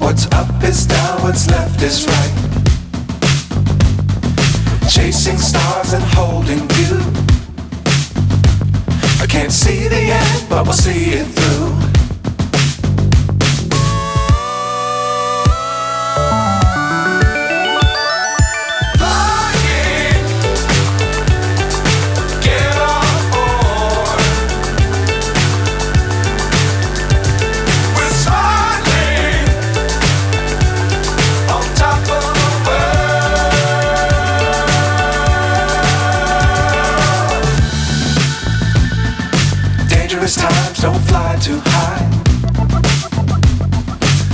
What's up is down, what's left is right. Chasing stars and holding you. I can't see the end, but we'll see it through. Dangerous times, don't fly too high.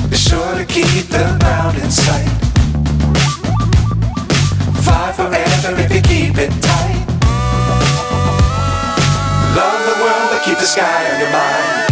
Be sure to keep the ground in sight. Fly forever if you keep it tight. Love the world, but keep the sky on your mind.